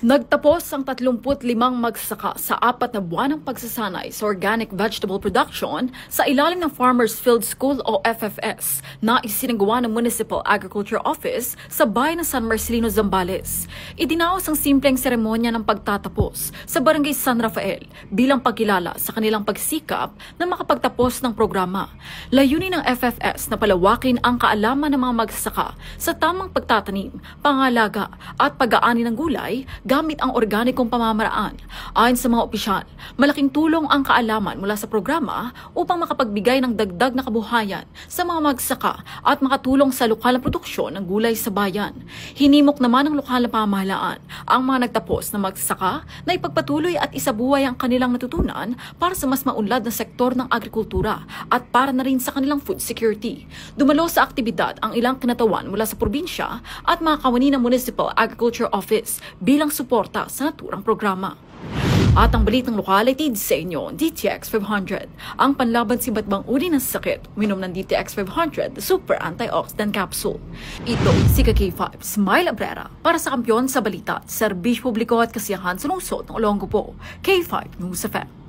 Nagtapos ang 35 magsasaka sa 4 na buwan ng pagsasanay sa organic vegetable production sa ilalim ng Farmers Field School o FFS na isinagawa ng Municipal Agriculture Office sa bayan ng San Marcelino, Zambales. Idinaos ang simpleng seremonya ng pagtatapos sa Barangay San Rafael bilang pagkilala sa kanilang pagsikap na makapagtapos ng programa. Layunin ng FFS na palawakin ang kaalaman ng mga magsasaka sa tamang pagtatanim, pangalaga at pag-aani ng gulay gamit ang organikong pamamaraan. Ayon sa mga opisyal, malaking tulong ang kaalaman mula sa programa upang makapagbigay ng dagdag na kabuhayan sa mga magsaka at makatulong sa lokal na produksyon ng gulay sa bayan. Hinimok naman ng lokal na pamahalaan ang mga nagtapos na magsaka na ipagpatuloy at isabuhay ang kanilang natutunan para sa mas maunlad na sektor ng agrikultura at para na rin sa kanilang food security. Dumalo sa aktibidad ang ilang kinatawan mula sa probinsya at mga kawani ng Municipal Agriculture Office bilang suporta sa naturang programa. At ang balitang lokal ay tid sa inyo, DTX 500. Ang panlaban sa iba't ibang uri ng sakit, uminom ng DTX 500 Super Antioxidant Capsule. Ito si K5, Smile Abrera, para sa kampiyon sa balita, serbisyo publiko at kasiyahan sa lungsod ng Olongapo. K5 News FM.